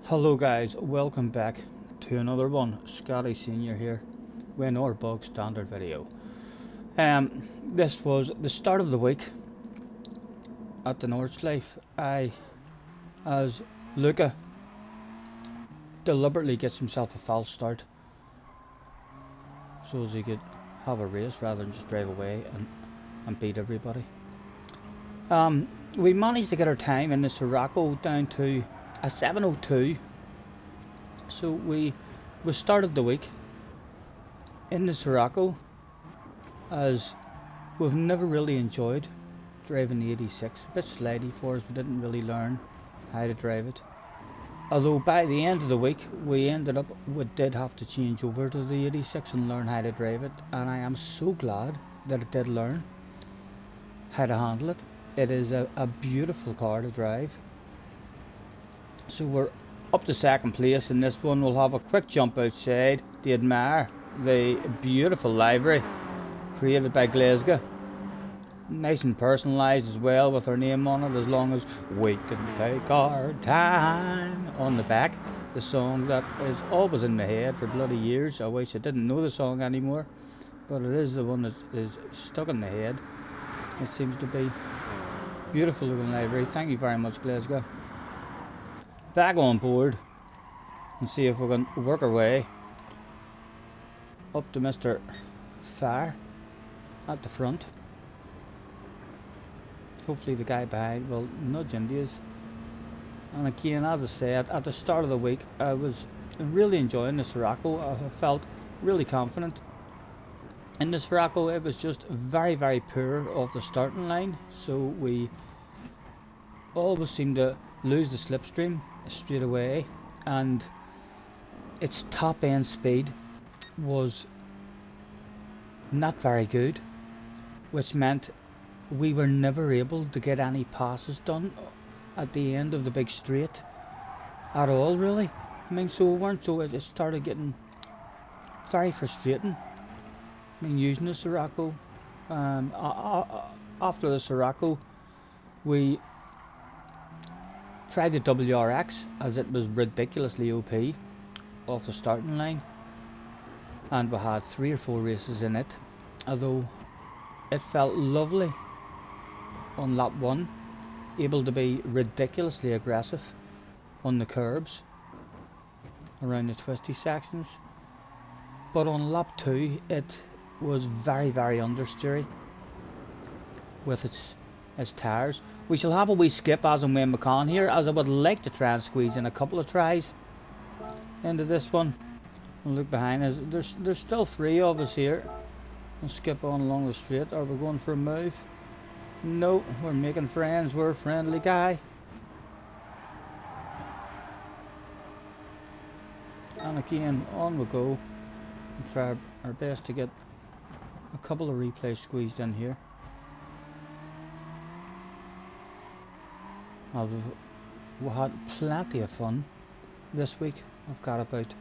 Hello guys, welcome back to another one. Scotty Senior here with another bog standard video. This was the start of the week at the Nordschleife. As Luca deliberately gets himself a false start so as he could have a race rather than just drive away and beat everybody. We managed to get our time in the Sirocco down to a 7:02. So we started the week in the Sirocco, as we've never really enjoyed driving the 86. A bit slidey for us, we didn't really learn how to drive it. Although by the end of the week we did have to change over to the 86 and learn how to drive it, and I am so glad that it did learn how to handle it. It is a beautiful car to drive. So we're up to second place in this one. We'll have a quick jump outside to admire the beautiful livery created by Glasgow. Nice and personalised as well, with our name on it, as long as we can take our time on the back. The song that is always in my head for bloody years. I wish I didn't know the song anymore, but it is the one that is stuck in the head. It seems to be beautiful looking livery. Thank you very much, Glasgow. Back on board and see if we can work our way up to Mr. Fire at the front. Hopefully the guy behind will nudge into us. And again, as I said, at the start of the week I was really enjoying the Sirocco. I felt really confident in the Sirocco. It was just very, very poor off the starting line, so we always seemed to lose the slipstream straight away, and its top end speed was not very good, which meant we were never able to get any passes done at the end of the big straight at all, really. I mean, so we weren't, so it started getting very frustrating. I mean, using the Sirocco. After the Sirocco we tried the WRX, as it was ridiculously OP off the starting line, and we had 3 or 4 races in it. Although it felt lovely on lap 1, able to be ridiculously aggressive on the curbs around the twisty sections, but on lap 2 it was very, very understeery with its tyres. We shall have a wee skip as and when we can here, as I would like to try and squeeze in a couple of tries into this one. And look behind us, there's still 3 of us here. We'll skip on along the straight. Are we going for a move? No, we're making friends. We're a friendly guy. And again, on we go and try our best to get a couple of replays squeezed in here. We had plenty of fun this week. I've got about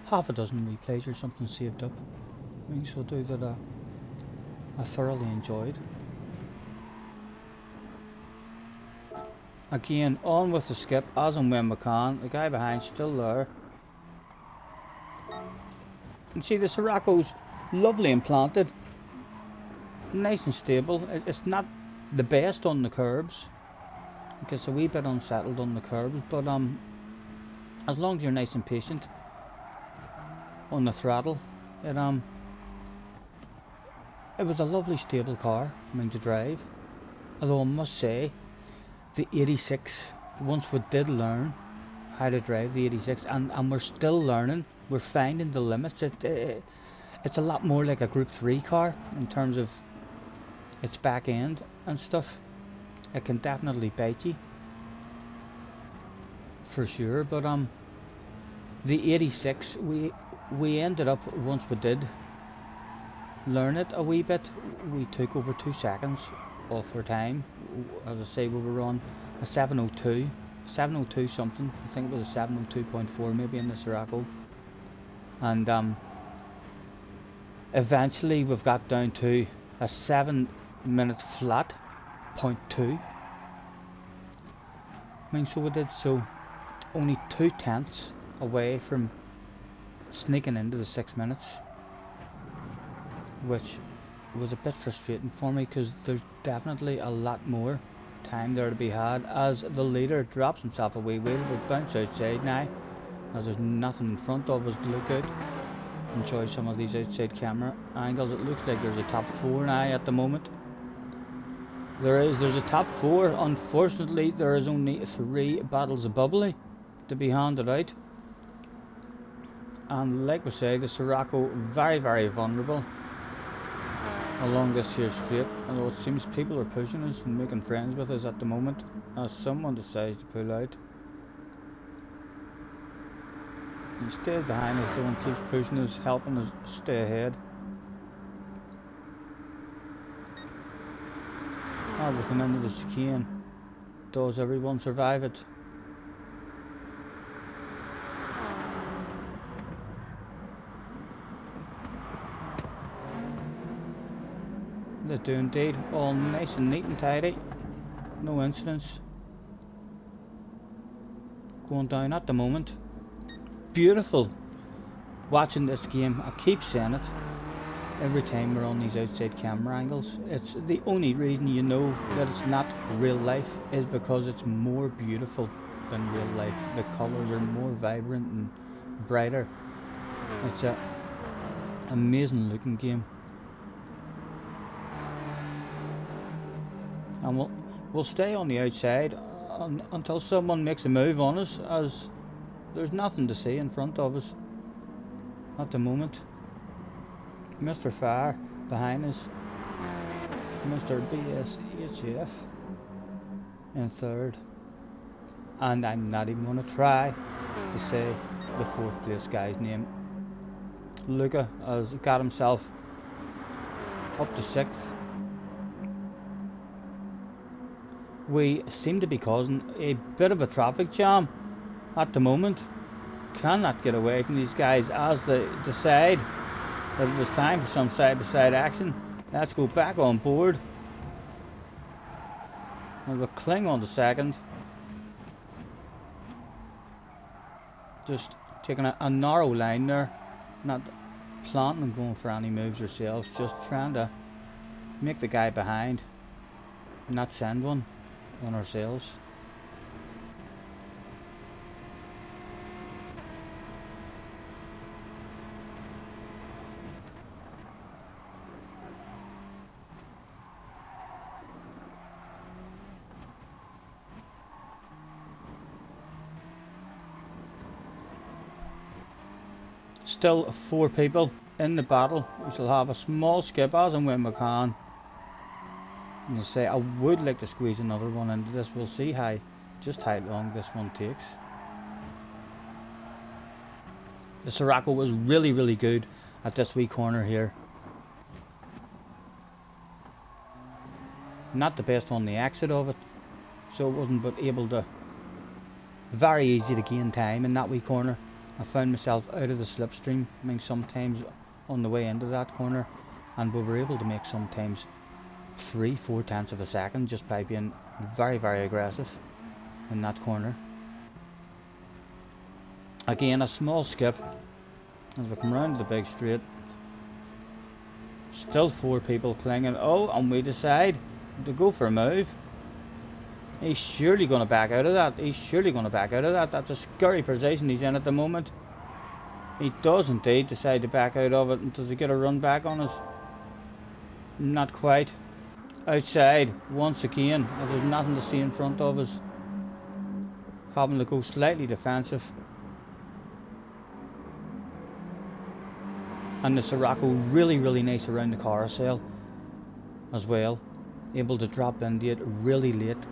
half a dozen replays or something saved up. I mean, so do that I thoroughly enjoyed. Again, on with the skip as and when we can. The guy behind still there. And see, the Sirocco's lovely and planted, nice and stable. It's not the best on the curbs. It gets a wee bit unsettled on the curbs, but as long as you're nice and patient on the throttle, it was a lovely stable car, I mean, to drive. Although I must say, the 86, once we did learn how to drive the 86, and we're still learning, we're finding the limits. It's a lot more like a Group 3 car in terms of its back end and stuff. It can definitely bite you, for sure. But the 86, we ended up, once we did learn it a wee bit, we took over 2 seconds off our time. As I say, we were on a 7:02 something. I think it was a 7:02.4 maybe in the Sirocco, and eventually we've got down to a 7-minute flat 0.2. I mean, so we did. So only 2/10 away from sneaking into the 6 minutes, which was a bit frustrating for me because there's definitely a lot more time there to be had. As the leader drops himself a wee wheel, we'll bounce outside now as there's nothing in front of us to look out. Enjoy some of these outside camera angles. It looks like there's a top 4 now at the moment. There's a top 4. Unfortunately, there is only 3 bottles of bubbly to be handed out. And like we say, the Sirocco very, very vulnerable along this here straight, although it seems people are pushing us and making friends with us at the moment as someone decides to pull out. He stays behind us though and keeps pushing us, helping us stay ahead. As we come into the chicane, does everyone survive it? They do indeed, all nice and neat and tidy, no incidents going down at the moment. Beautiful watching this game. I keep saying it every time we're on these outside camera angles. It's the only reason you know that it's not real life is because it's more beautiful than real life. The colours are more vibrant and brighter. It's a amazing looking game. And we'll stay on the outside until someone makes a move on us, as there's nothing to see in front of us at the moment. Mr. Fire behind us, Mr. BSHF in third, and I'm not even going to try to say the 4th place guy's name. Luca has got himself up to 6th. We seem to be causing a bit of a traffic jam at the moment. Cannot get away from these guys as they decide that it was time for some side-by-side action. Let's go back on board. And we'll cling on to second. Just taking a narrow line there. Not planting and going for any moves ourselves. Just trying to make the guy behind, not send one on ourselves. Still 4 people in the battle. We shall have a small skip as and when we can. And I say I would like to squeeze another one into this. We'll see just how long this one takes. The Sirocco was really, really good at this wee corner here. Not the best on the exit of it, so it wasn't but able to very easy to gain time in that wee corner. I found myself out of the slipstream, I mean sometimes on the way into that corner, and we were able to make sometimes 3-4 tenths of a second just by being very, very aggressive in that corner. Again, a small skip as we come round to the big straight. Still 4 people clinging. Oh, and we decide to go for a move. He's surely going to back out of that. He's surely going to back out of that. That's a scary position he's in at the moment. He does indeed decide to back out of it. And does he get a run back on us? Not quite. Outside once again, as there's nothing to see in front of us, having to go slightly defensive. And the Sirocco really, really nice around the carousel as well, able to drop into it really late,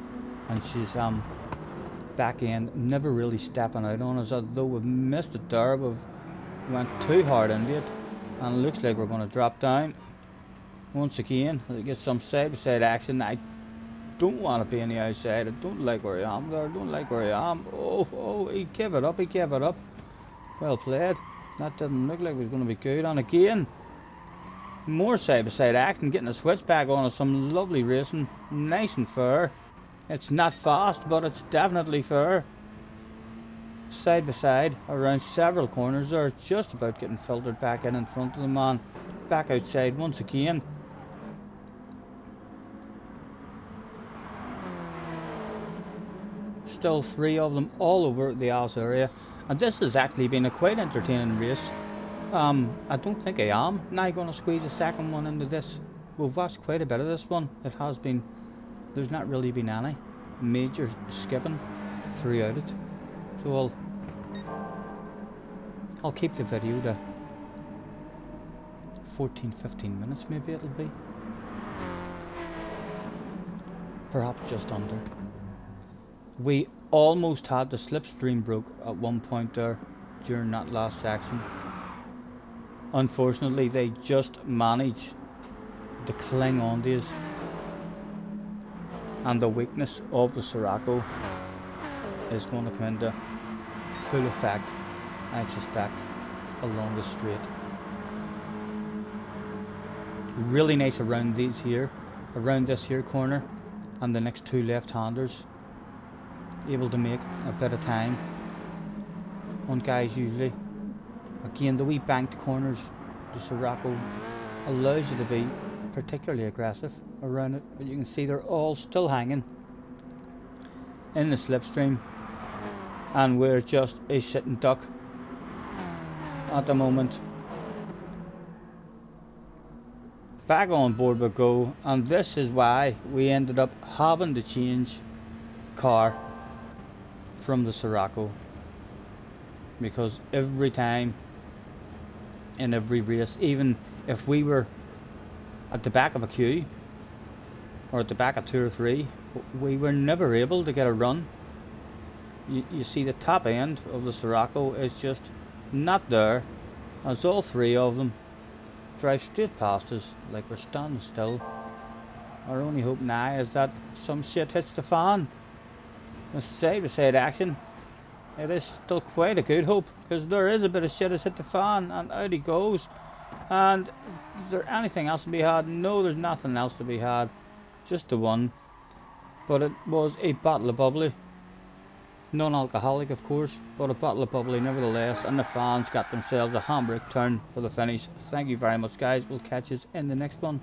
and she's back end, never really stepping out on us, although we've missed it there. We went too hard into it, and it looks like we're going to drop down once again. Get some side-by-side action. I don't want to be on the outside. I don't like where I am there. I don't like where I am. Oh, he gave it up. He gave it up. Well played. That didn't look like it was going to be good. And again, more side-by-side action, getting a switch back on us. Some lovely racing, nice and fair. It's not fast, but it's definitely fair. side by side around several corners there, just about getting filtered back in front of the man. Back outside once again. Still 3 of them all over the Alice area, and this has actually been a quite entertaining race. I don't think I am now going to squeeze a second one into this. We've watched quite a bit of this one. It has been, there's not really been any major skipping throughout it, so I'll keep the video to 14-15 minutes maybe it'll be, perhaps just under. We almost had the slipstream broke at one point there during that last section. Unfortunately they just managed to cling on to us, and the weakness of the Sirocco is going to come into full effect, I suspect, along the straight. Really nice around these here, around this here corner, and the next 2 left-handers able to make a bit of time on guys usually. Again, the wee banked corners, the Sirocco allows you to be particularly aggressive around it, but you can see they're all still hanging in the slipstream, and we're just a sitting duck at the moment. Back on board we go, and this is why we ended up having to change car from the Sirocco, because every time in every race, even if we were at the back of a queue or at the back of 2 or 3, we were never able to get a run. You see the top end of the Sirocco is just not there, as all 3 of them drive straight past us like we're standing still. Our only hope now is that some shit hits the fan. With side-by-side action, it is still quite a good hope, because there is a bit of shit that's hit the fan, and out he goes. And is there anything else to be had? No, there's nothing else to be had, just the one. But it was a bottle of bubbly, non-alcoholic of course, but a bottle of bubbly nevertheless, and the fans got themselves a handbrake turn for the finish. Thank you very much guys, we'll catch you in the next one.